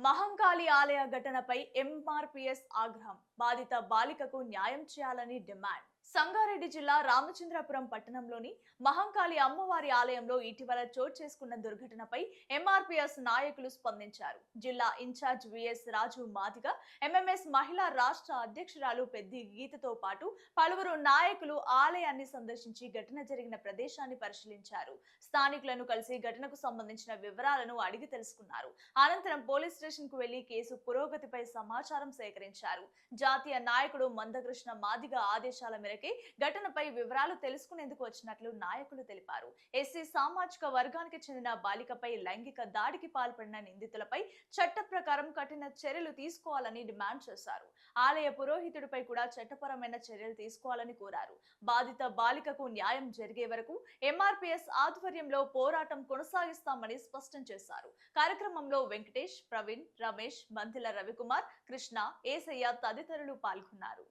మహంకాళి ఆలయ ఘటనపై ఎంఆర్పీఎస్ ఆగ్రహం. బాధిత బాలికకు న్యాయం చేయాలని డిమాండ్. సంగారెడ్డి జిల్లా రామచంద్రపురం పట్టణంలోని మహంకాళి అమ్మవారి ఆలయంలో ఇటీవల చోటు చేసుకున్న దుర్ఘటనపై ఎంఆర్పీఎస్ నాయకులు స్పందించారు. జిల్లా ఇన్ఛార్జ్ విఎస్ రాజు మాదిగ, ఎంఎంఎస్ మహిళా రాష్ట్ర అధ్యక్షురాలు పెద్ది గీతతో పాటు పలువురు నాయకులు ఆలయాన్ని సందర్శించి ఘటన జరిగిన ప్రదేశాన్ని పరిశీలించారు. స్థానికులను కలిసి ఘటనకు సంబంధించిన వివరాలను అడిగి తెలుసుకున్నారు. అనంతరం పోలీస్ స్టేషన్ కు వెళ్లి కేసు పురోగతిపై సమాచారం సేకరించారు. జాతీయ నాయకుడు మందకృష్ణ మాదిగ ఆదేశాల మేరకు ఘటనపై వివరాలు తెలుసుకునేందుకు వచ్చినట్లు నాయకులు తెలిపారు. ఎస్సీ సామాజిక వర్గానికి చెందిన బాలికపై లైంగిక దాడికి పాల్పడిన నిందితులపై చట్ట ప్రకారం కఠిన చర్యలు తీసుకోవాలని డిమాండ్ చేశారు. ఆలయ పురోహితుడిపై కూడా చట్టపరమైన చర్యలు తీసుకోవాలని కోరారు. బాధిత బాలికకు న్యాయం జరిగే వరకు ఎంఆర్పీఎస్ ఆధ్వర్యంలో పోరాటం కొనసాగిస్తామని స్పష్టం చేశారు. కార్యక్రమంలో వెంకటేష్, ప్రవీణ్, రమేష్, మంతిల రవికుమార్, కృష్ణ, ఏసయ్య తదితరులు పాల్గొన్నారు.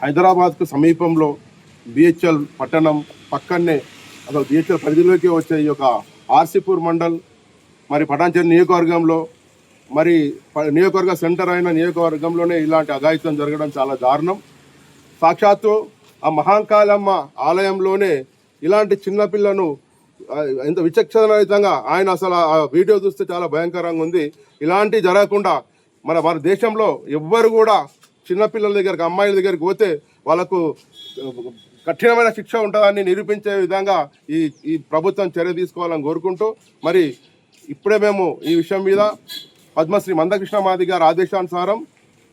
హైదరాబాద్ కు సమీపంలో బిహెచ్ఎల్ పట్టణం పక్కనే అసలు బిహెచ్ఎల్ పరిధిలోకి వచ్చే ఈ యొక్క ఆర్సీపూర్ మండల్ మరి పటాన్చెరు నియోజకవర్గంలో మరి నియోజకవర్గ సెంటర్ అయిన నియోజకవర్గంలోనే ఇలాంటి అఘాయిత్యం జరగడం చాలా దారుణం. సాక్షాత్తు ఆ మహాంకాళమ్మ ఆలయంలోనే ఇలాంటి చిన్నపిల్లను ఎంత విచక్షణరహితంగా ఆయన అసలు ఆ వీడియో చూస్తే చాలా భయంకరంగా ఉంది. ఇలాంటి జరగకుండా మన దేశంలో ఎవ్వరు కూడా చిన్నపిల్లల దగ్గరికి, అమ్మాయిల దగ్గరికి పోతే వాళ్ళకు కఠినమైన శిక్ష ఉంటుందని నిరూపించే విధంగా ఈ ప్రభుత్వం చర్య తీసుకోవాలని కోరుకుంటూ మరి ఇప్పుడే మేము ఈ విషయం మీద పద్మశ్రీ మందకృష్ణ మాది గారి ఆదేశానుసారం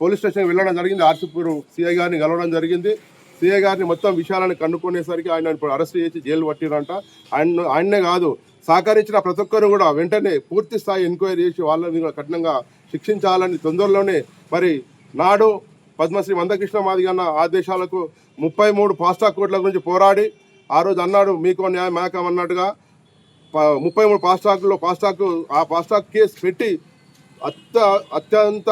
పోలీస్ స్టేషన్కి వెళ్ళడం జరిగింది. ఆర్సీపూర్ సిఐ గారిని కలవడం జరిగింది. సిఐ గారిని మొత్తం విషయాలను కనుక్కునేసరికి ఆయన ఇప్పుడు అరెస్ట్ చేసి జైలు పట్టిరంట. ఆయన్నే కాదు, సహకరించిన ప్రతి ఒక్కరు కూడా వెంటనే పూర్తి స్థాయి ఎంక్వైరీ చేసి వాళ్ళని కఠినంగా శిక్షించాలని తొందరలోనే మరి నాడు పద్మశ్రీ మందకృష్ణ మాదిగ అన్న ఆదేశాలకు 33 ఫాస్టాగ్ కోర్టుల గురించి పోరాడి ఆ రోజు అన్నాడు మీకో న్యాయం మేకం అన్నట్టుగా 33 ఫాస్టాగ్ కేసు పెట్టి అత్యంత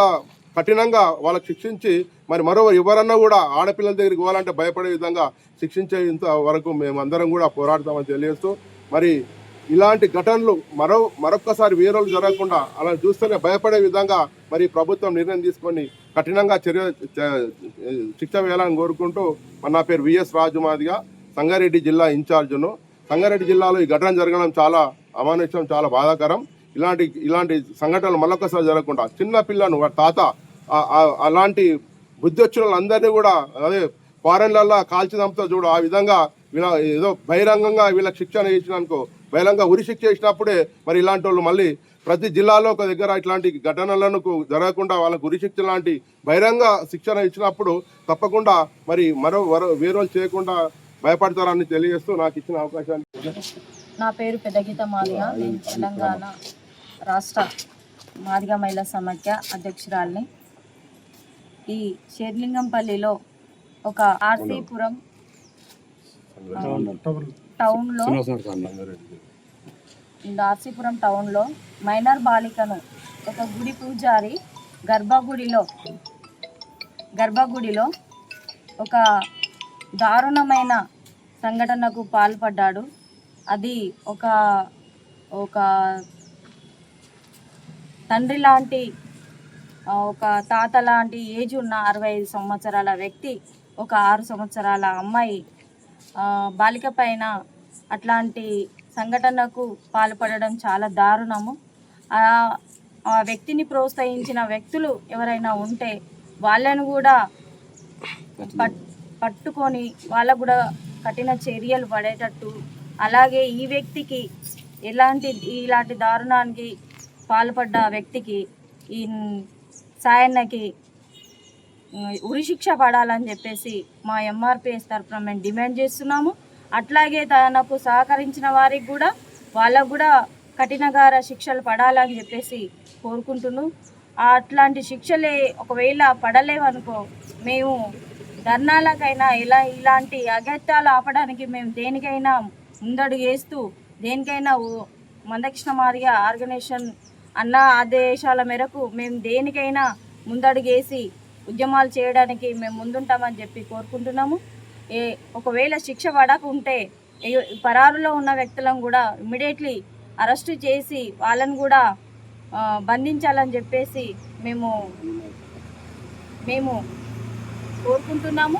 కఠినంగా వాళ్ళకి శిక్షించి మరి ఎవరన్నా కూడా ఆడపిల్లల దగ్గరికి పోవాలంటే భయపడే విధంగా శిక్షించేంత వరకు మేమందరం కూడా పోరాడతామని తెలియజేస్తూ మరి ఇలాంటి ఘటనలు మరొక్కసారి వేరే రోజులు జరగకుండా అలా చూస్తేనే భయపడే విధంగా మరి ప్రభుత్వం నిర్ణయం తీసుకొని కఠినంగా శిక్ష వేయాలని కోరుకుంటూ నా పేరు విఎస్ రాజు మాదిగా, సంగారెడ్డి జిల్లా ఇన్ఛార్జ్ను. సంగారెడ్డి జిల్లాలో ఈ ఘటన జరగడం చాలా అమానుష్యం, చాలా బాధాకరం. ఇలాంటి సంఘటనలు మరొకసారి జరగకుండా చిన్న పిల్లను వారి తాత అలాంటి బుద్ధి వచ్చిన వాళ్ళందరినీ కూడా అదే ఫారెన్లల్లో కాల్చి చంపుతా చూడు, ఆ విధంగా ఏదో బహిరంగంగా వీళ్ళకి శిక్షణ ఇచ్చినానుకో, బహిరంగంగా ఉరి శిక్ష ఇచ్చినప్పుడే మరి ఇలాంటి వాళ్ళు మళ్ళీ ప్రతి జిల్లాలో ఒక దగ్గర ఇట్లాంటి ఘటనలను జరగకుండా వాళ్ళకు ఉరి శిక్ష లాంటి బహిరంగ శిక్షణ ఇచ్చినప్పుడు తప్పకుండా మరి వేరే చేయకుండా భయపడతారని తెలియజేస్తూ నాకు ఇచ్చిన అవకాశాన్ని. నా పేరు పెద్దగీత మాదిగ, నేను తెలంగాణ రాష్ట్ర మాదిగ మహిళా సమాఖ్య అధ్యక్షురాలిని. ఈ షేర్లింగంపల్లిలో ఒక ఆర్సీపురం టౌన్లో మైనర్ బాలికను ఒక గుడి పూజారి గర్భగుడిలో ఒక దారుణమైన సంఘటనకు పాల్పడ్డాడు. అది ఒక తండ్రి లాంటి, ఒక తాత లాంటి ఏజ్ ఉన్న 65 సంవత్సరాల వ్యక్తి ఒక 6 సంవత్సరాల అమ్మాయి బాలిక పైన అట్లాంటి సంఘటనకు పాల్పడడం చాలా దారుణము. ఆ వ్యక్తిని ప్రోత్సహించిన వ్యక్తులు ఎవరైనా ఉంటే వాళ్ళను కూడా పట్టుకొని వాళ్ళకు కూడా కఠిన చర్యలు పడేటట్టు, అలాగే ఈ వ్యక్తికి ఇలాంటి దారుణానికి పాల్పడ్డ వ్యక్తికి ఈ సాయన్నకి ఉరిశిక్ష పడాలని చెప్పేసి మా ఎంఆర్పీఎస్ తరఫున మేము డిమాండ్ చేస్తున్నాము. అట్లాగే తనకు సహకరించిన వారికి కూడా వాళ్ళకు కూడా కఠినగార శిక్షలు పడాలని చెప్పేసి కోరుకుంటున్నాం. అట్లాంటి శిక్షలే ఒకవేళ పడలేవనుకో మేము ధర్నాలకైనా ఇలాంటి అగత్యాలు ఆపడానికి మేము దేనికైనా ముందడుగు వేస్తూ దేనికైనా మందకృష్ణ మాదిగ ఆర్గనైజేషన్ అన్న ఆదేశాల మేరకు మేము దేనికైనా ముందడుగేసి ఉద్యమాలు చేయడానికి మేము ముందుంటామని చెప్పి కోరుకుంటున్నాము. ఒకవేళ శిక్ష పడకుంటే పరారులో ఉన్న వ్యక్తులను కూడా ఇమ్మీడియట్లీ అరెస్టు చేసి వాళ్ళని కూడా బంధించాలని చెప్పేసి మేము కోరుకుంటున్నాము.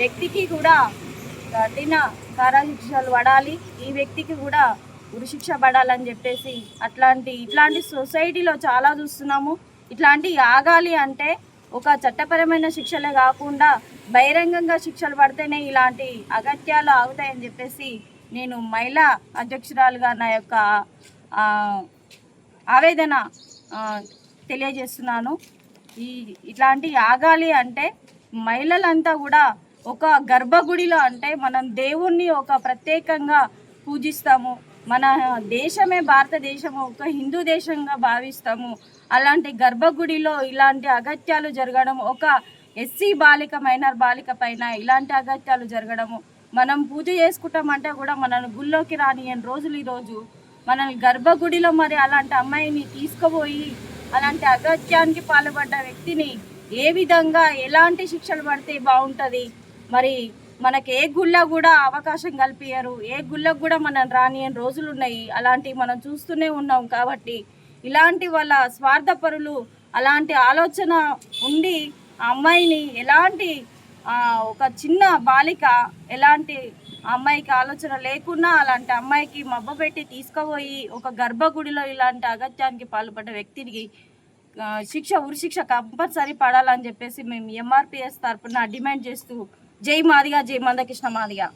వ్యక్తికి కూడా కఠిన కారాశిక్షలు పడాలి, ఈ వ్యక్తికి కూడా ఉరిశిక్ష పడాలని చెప్పేసి ఇట్లాంటి సొసైటీలో చాలా చూస్తున్నాము. ఇట్లాంటివి ఆగాలి అంటే ఒక చట్టపరమైన శిక్షలే కాకుండా బహిరంగంగా శిక్షలు పడితేనే ఇలాంటి అగత్యాలు ఆగుతాయని చెప్పేసి నేను మహిళా అధ్యక్షురాలుగా నా యొక్క ఆవేదన తెలియజేస్తున్నాను. ఇట్లాంటివి ఆగాలి అంటే మహిళలంతా కూడా ఒక గర్భగుడిలో, అంటే మనం దేవుణ్ణి ఒక ప్రత్యేకంగా పూజిస్తాము, మన దేశమే భారతదేశము ఒక హిందూ దేశంగా భావిస్తాము. అలాంటి గర్భగుడిలో ఇలాంటి అగత్యాలు జరగడం, ఒక ఎస్సీ బాలిక మైనర్ బాలిక పైన ఇలాంటి అగత్యాలు జరగడము, మనం పూజ చేసుకుంటామంటే కూడా మనల్ని గుళ్ళోకి రానియని రోజులు ఈరోజు మనల్ని గర్భగుడిలో మరి అలాంటి అమ్మాయిని తీసుకుపోయి అలాంటి అగత్యానికి పాల్పడ్డ వ్యక్తిని ఏ విధంగా ఎలాంటి శిక్షలు పడితే బాగుంటుంది? మరి మనకి ఏ గుళ్ళ కూడా అవకాశం కల్పించరు, ఏ గుళ్ళకు కూడా మనం రానియని రోజులు ఉన్నాయి. అలాంటివి మనం చూస్తూనే ఉన్నాం. కాబట్టి ఇలాంటి వాళ్ళ స్వార్థపరులు అలాంటి ఆలోచన ఉండి ఆ అమ్మాయిని ఎలాంటి ఒక చిన్న బాలిక ఎలాంటి అమ్మాయికి ఆలోచన లేకున్నా అలాంటి అమ్మాయికి మబ్బపెట్టి తీసుకుపోయి ఒక గర్భగుడిలో ఇలాంటి అగత్యానికి పాల్పడ్డ వ్యక్తికి ఉరిశిక్ష కంపల్సరీ పడాలని చెప్పేసి మేము ఎంఆర్పిఎస్ తరఫున డిమాండ్ చేస్తూ జై మాదిగా, జై మందకృష్ణ మాదిగా.